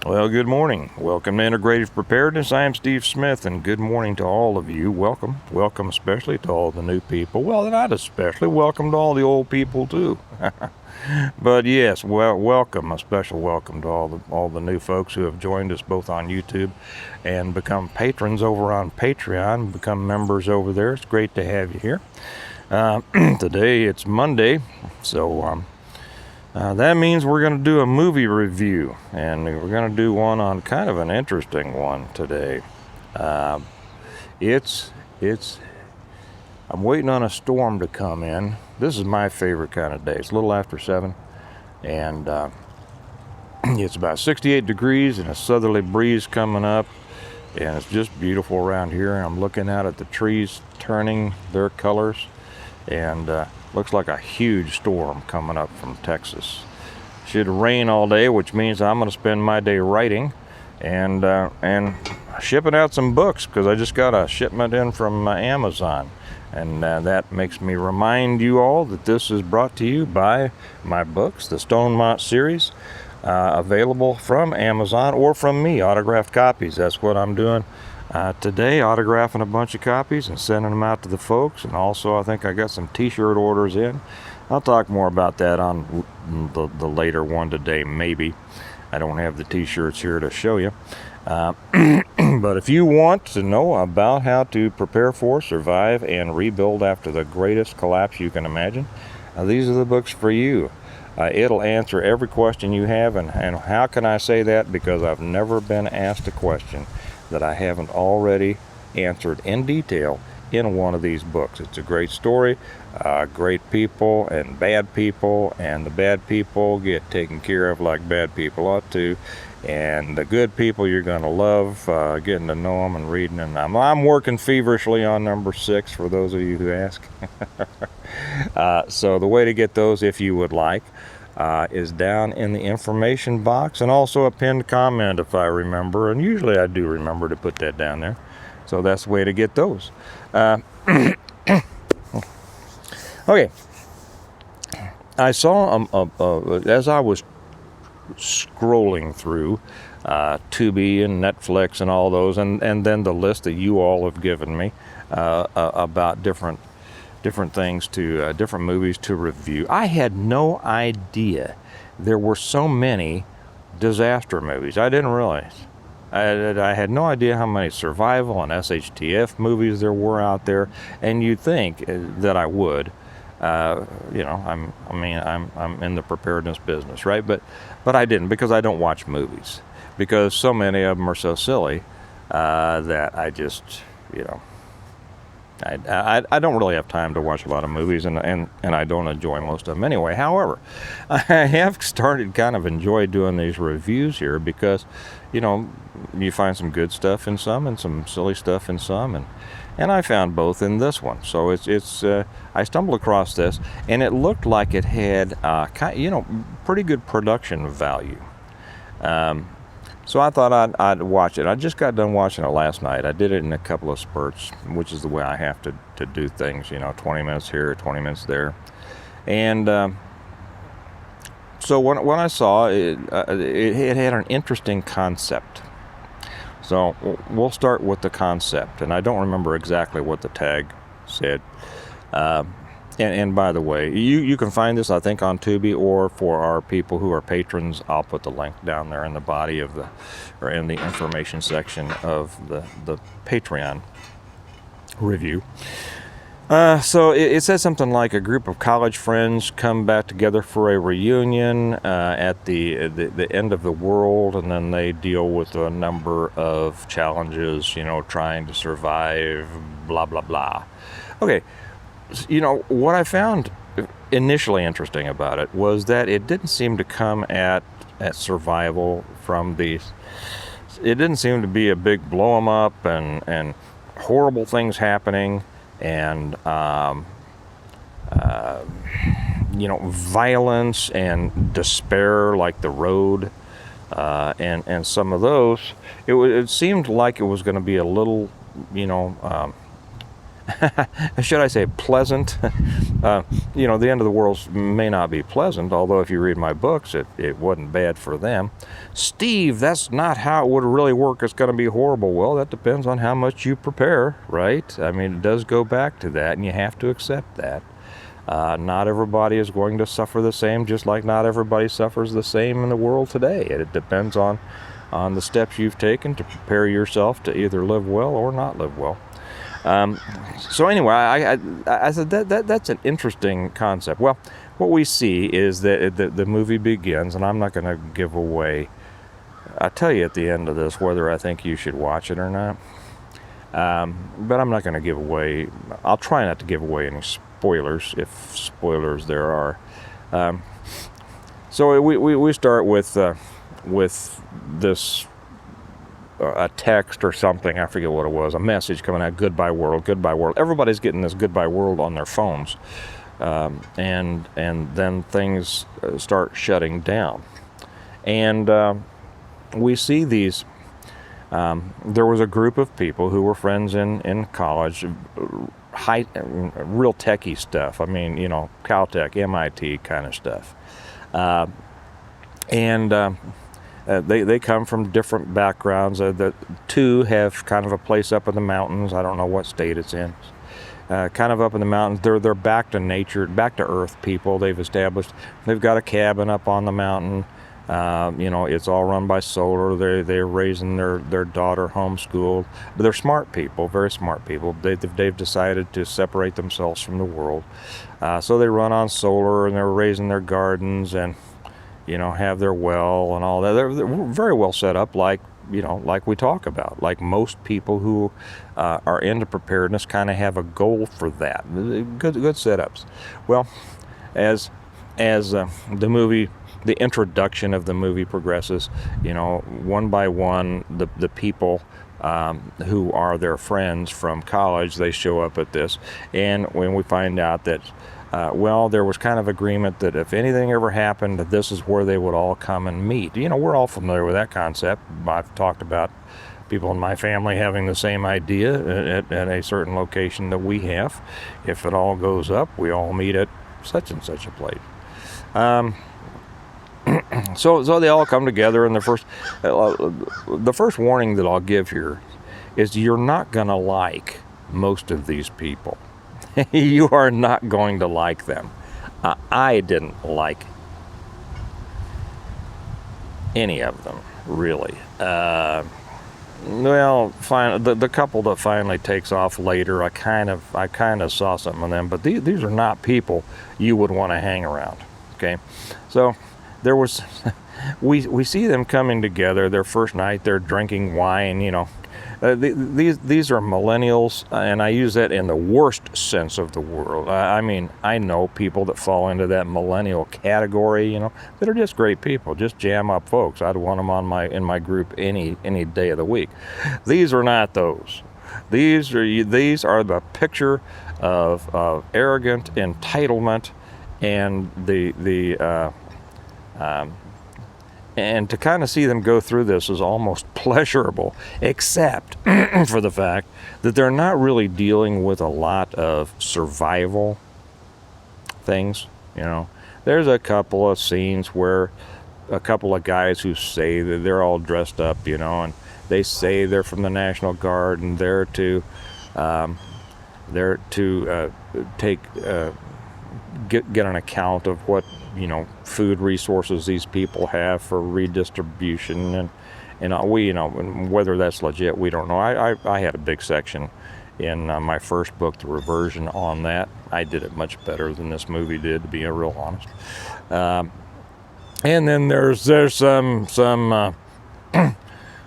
Well, good morning. Welcome to Integrative Preparedness. I am Steve Smith, and good morning to all of you. Welcome. Welcome especially to all the new people. Well, not especially. Welcome to all the old people, too. But yes, welcome. A special welcome to all the new folks who have joined us both on YouTube and become patrons over on Patreon, become members over there. It's great to have you here. Today, it's Monday, so that means we're going to do a movie review, and we're going to do one on kind of an interesting one today. I'm waiting on a storm to come in. This is my favorite kind of day. It's a little after 7, and it's about 68 degrees and a southerly breeze coming up, and it's just beautiful around here. And I'm looking out at the trees turning their colors, and looks like a huge storm coming up from Texas. Should rain all day, which means I'm going to spend my day writing and shipping out some books, because I just got a shipment in from Amazon. And that makes me remind you all that this is brought to you by my books, the Stonemont series, available from Amazon or from me, autographed copies. That's what I'm doing today, autographing a bunch of copies and sending them out to the folks. And also, I think I got some t-shirt orders in. I'll talk more about that on the later one today, maybe. I don't have the t-shirts here to show you. But if you want to know about how to prepare for, survive, and rebuild after the greatest collapse you can imagine, these are the books for you. It'll answer every question you have. And how can I say that? Because I've never been asked a question that I haven't already answered in detail in one of these books. It's a great story, great people and the bad people get taken care of like bad people ought to, and the good people you're going to love getting to know them and reading. And I'm working feverishly on number 6 for those of you who ask. So the way to get those, if you would like, is down in the information box, and also a pinned comment if I remember, and usually I do remember to put that down there. So that's the way to get those. Okay. I saw, as I was scrolling through Tubi and Netflix and all those, and then the list that you all have given me about different things to different movies to review. I had no idea there were so many disaster movies. I didn't realize. I had no idea how many survival and SHTF movies there were out there, and you'd think that I would. I'm in the preparedness business, right? But I didn't, because I don't watch movies, because so many of them are so silly that I just, I don't really have time to watch a lot of movies, and I don't enjoy most of them anyway. However, I have started kind of enjoy doing these reviews here, because, you find some good stuff in some and some silly stuff in some, and I found both in this one. So it's I stumbled across this, and it looked like it had pretty good production value. So I thought I'd watch it. I just got done watching it last night. I did it in a couple of spurts, which is the way I have to do things, 20 minutes here, 20 minutes there. And so when I saw it, it had an interesting concept. So we'll start with the concept, and I don't remember exactly what the tag said. And by the way, you can find this, I think, on Tubi, or for our people who are patrons, I'll put the link down there in the body of or in the information section of the Patreon review. So it says something like a group of college friends come back together for a reunion at the end of the world, and then they deal with a number of challenges, trying to survive, blah, blah, blah. Okay. What I found initially interesting about it was that it didn't seem to come at survival from these. It didn't seem to be a big blow 'em up and horrible things happening, and violence and despair like The Road, and some of those. It seemed like it was going to be a little, should I say pleasant? You know, the end of the world may not be pleasant, although if you read my books, it wasn't bad for them. Steve, that's not how it would really work. It's going to be horrible. Well, that depends on how much you prepare, right? I mean, it does go back to that, and you have to accept that. Not everybody is going to suffer the same, just like not everybody suffers the same in the world today. It depends on the steps you've taken to prepare yourself to either live well or not live well. So anyway, I said that's an interesting concept. Well, what we see is that the movie begins, and I'm not going to give away. I'll tell you at the end of this whether I think you should watch it or not. But I'm not going to give away. I'll try not to give away any spoilers, if spoilers there are. So we start with this a text or something, I forget what it was, a message coming out, goodbye world, goodbye world. Everybody's getting this goodbye world on their phones, and then things start shutting down, and we see these. There was a group of people who were friends in college, real techie stuff. I mean, you know, Caltech, MIT kind of stuff. They come from different backgrounds. The two have kind of a place up in the mountains. I don't know what state it's in. Kind of up in the mountains. They're back to nature, back to earth people. They've got a cabin up on the mountain. You know, it's all run by solar. They're raising their daughter homeschooled. But they're smart people, very smart people. They've decided to separate themselves from the world. So they run on solar, and they're raising their gardens and, you know, have their well and all that. They're very well set up, like, you know, like we talk about. Like most people who are into preparedness kind of have a goal for that. Good setups. Well, as the introduction of the movie progresses, you know, one by one, the people who are their friends from college, they show up at this, and when we find out that well, there was kind of agreement that if anything ever happened, that this is where they would all come and meet. You know, we're all familiar with that concept. I've talked about people in my family having the same idea at a certain location that we have. If it all goes up, we all meet at such and such a place. So they all come together, and the first warning that I'll give here is you're not going to like most of these people. You are not going to like them. I didn't like any of them, really. Well, the couple that finally takes off later, I kind of saw something in them, but these are not people you would want to hang around. Okay, so there was, we see them coming together. Their first night, they're drinking wine. You know, these are millennials, and I use that in the worst sense of the word. I mean, I know people that fall into that millennial category. You know, that are just great people, just jam up folks. I'd want them in my group any day of the week. These are not those. These are the picture of arrogant entitlement, and and to kind of see them go through this is almost pleasurable, except for the fact that they're not really dealing with a lot of survival things. You know, there's a couple of scenes where a couple of guys who say that they're all dressed up, you know, and they say they're from the National Guard and they're to get an account of what, you know, food resources these people have for redistribution, and we, you know, whether that's legit, we don't know. I had a big section in my first book, The Reversion, on that. I did it much better than this movie did, to be real honest. And then there's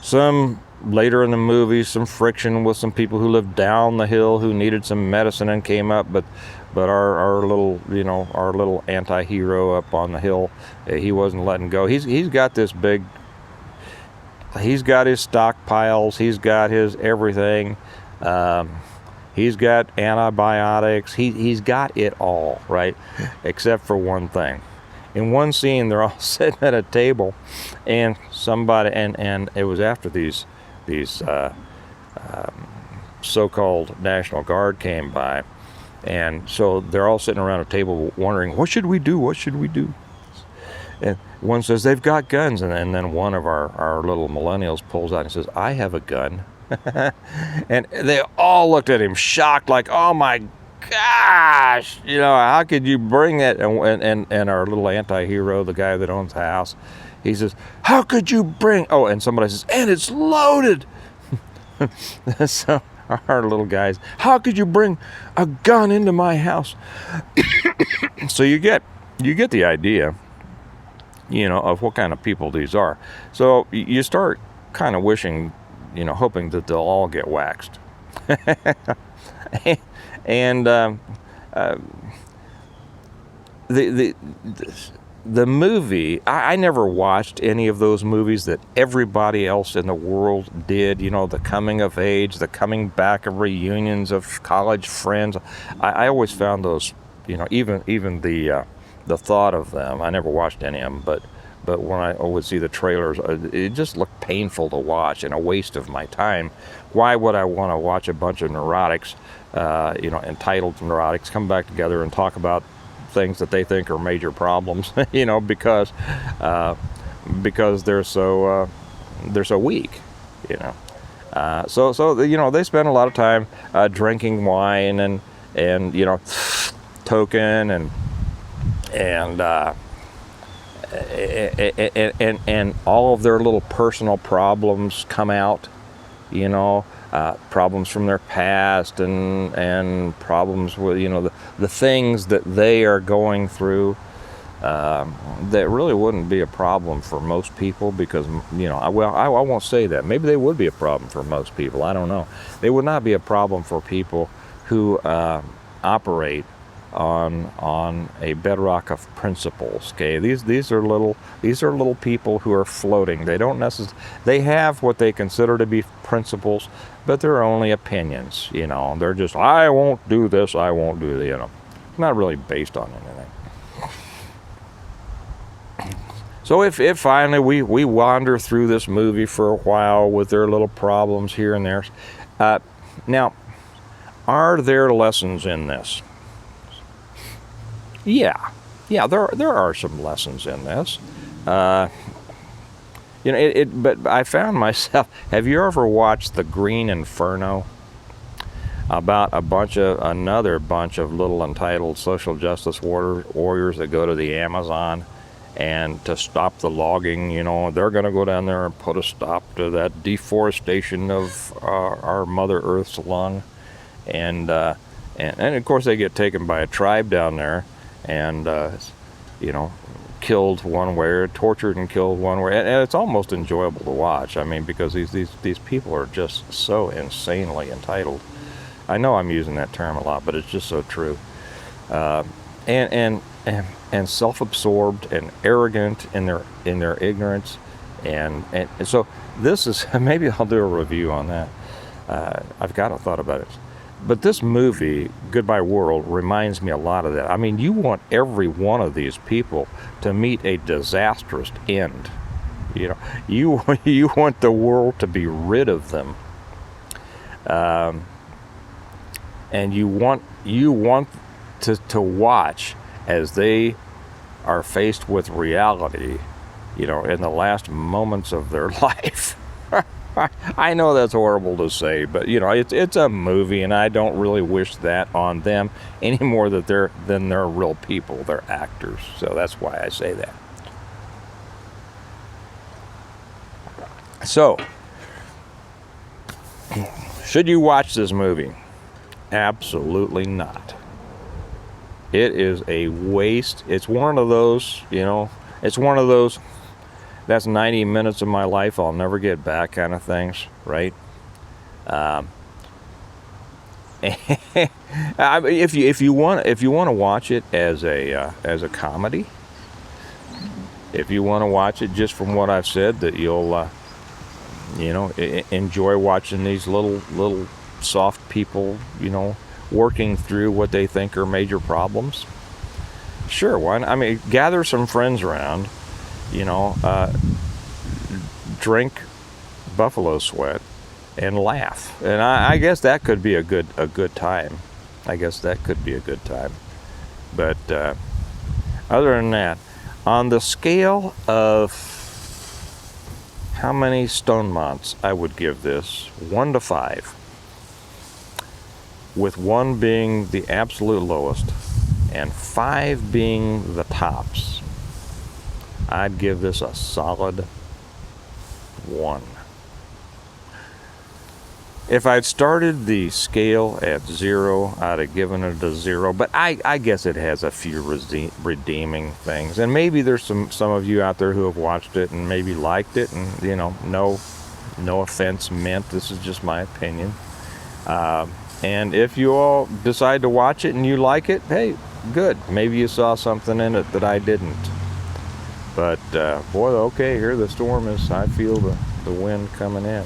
some later in the movie, some friction with some people who lived down the hill who needed some medicine and came up, but our little anti-hero up on the hill, he wasn't letting go. He's got this big, he's got his stockpiles, he's got his everything, he's got antibiotics, he's got it all, right, except for one thing. In one scene, they're all sitting at a table, and somebody, and it was after these so-called National Guard came by, and so they're all sitting around a table wondering, what should we do? What should we do? And one says, they've got guns. And then one of our little millennials pulls out and says, I have a gun. And they all looked at him shocked, like, oh my gosh, how could you bring it? And our little anti-hero, the guy that owns the house, he says, how could you bring, and somebody says, and it's loaded. So our little guys, how could you bring a gun into my house? So you get the idea, of what kind of people these are. So you start kind of wishing, hoping that they'll all get waxed. And the movie, I never watched any of those movies that everybody else in the world did, the coming of age, the coming back of reunions of college friends. I always found those, even the thought of them, I never watched any of them, but when I would see the trailers, it just looked painful to watch and a waste of my time. Why would I want to watch a bunch of neurotics, entitled neurotics, come back together and talk about things that they think are major problems, because they're so weak, So they spend a lot of time drinking wine and token and all of their little personal problems come out, problems from their past and problems with, the things that they are going through, that really wouldn't be a problem for most people because, I won't say that. Maybe they would be a problem for most people. I don't know. They would not be a problem for people who operate on a bedrock of principles. Okay, these are little people who are floating. They don't necessarily, they have what they consider to be principles, but they're only opinions. They're just, I won't do this, I won't do that. Not really based on anything. So if finally we wander through this movie for a while with their little problems here and there, now, are there lessons in this? Yeah, there are some lessons in this. But I found myself, have you ever watched The Green Inferno? About another bunch of little entitled social justice warriors that go to the Amazon and to stop the logging, they're going to go down there and put a stop to that deforestation of our Mother Earth's lung. And of course they get taken by a tribe down there and, killed one way or tortured and killed one way. And it's almost enjoyable to watch. I mean, because these people are just so insanely entitled. I know I'm using that term a lot, but it's just so true. And self-absorbed and arrogant in their ignorance. And so this is, maybe I'll do a review on that. I've got a thought about it. But this movie, Goodbye World, reminds me a lot of that. I mean, you want every one of these people to meet a disastrous end. You want the world to be rid of them. And you want to watch as they are faced with reality, in the last moments of their life. I know that's horrible to say, but it's a movie, and I don't really wish that on them any more than they're real people. They're actors, so that's why I say that. So, should you watch this movie? Absolutely not. It is a waste. It's one of those, that's 90 minutes of my life I'll never get back kind of things, right? If you want to watch it as a comedy, if you want to watch it just from what I've said, that you'll enjoy watching these little soft people, working through what they think are major problems. Sure, why not? I mean, gather some friends around, drink buffalo sweat, and laugh. And I guess that could be a good time. I guess that could be a good time. But other than that, on the scale of how many Stonemonts I would give this, 1 to 5, with 1 being the absolute lowest and 5 being the tops, I'd give this a solid 1. If I'd started the scale at 0, I'd have given it a 0, but I guess it has a few redeeming things. And maybe there's some of you out there who have watched it and maybe liked it, and no offense meant. This is just my opinion. And if you all decide to watch it and you like it, hey, good. Maybe you saw something in it that I didn't. But boy, okay, here the storm is. I feel the wind coming in.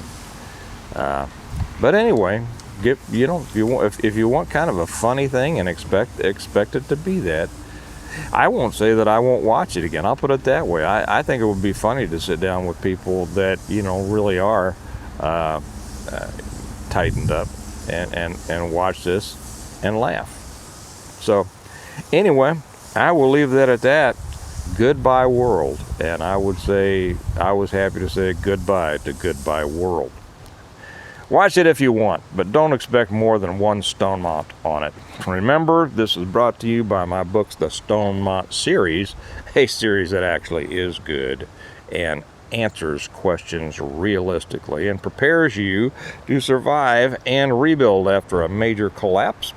But anyway, if you want kind of a funny thing and expect it to be that, I won't say that I won't watch it again. I'll put it that way. I think it would be funny to sit down with people that really are tightened up and watch this and laugh. So anyway, I will leave that at that. Goodbye world, and I would say I was happy to say goodbye to Goodbye World. Watch it if you want, but don't expect more than 1 Stonemont on it. Remember, this is brought to you by my books, the Stonemont series, a series that actually is good and answers questions realistically and prepares you to survive and rebuild after a major collapse.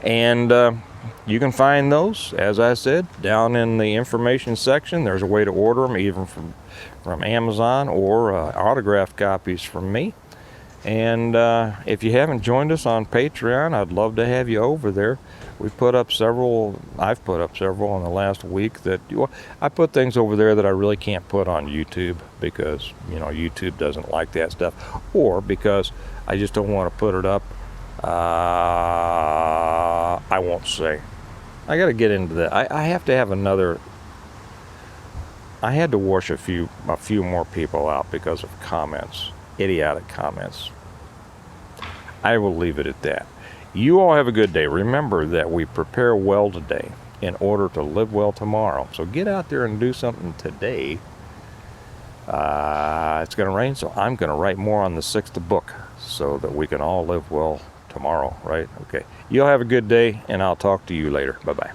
And you can find those, as I said, down in the information section. There's a way to order them, even from Amazon or autographed copies from me. And if you haven't joined us on Patreon, I'd love to have you over there. I've put up several in the last week I put things over there that I really can't put on YouTube because, YouTube doesn't like that stuff, or because I just don't want to put it up. I won't say. I got to get into that. I have to have I had to wash a few more people out because of comments. Idiotic comments. I will leave it at that. You all have a good day. Remember that we prepare well today in order to live well tomorrow. So get out there and do something today. It's going to rain, so I'm going to write more on the 6th book so that we can all live well tomorrow, right? Okay. You all have a good day, and I'll talk to you later. Bye-bye.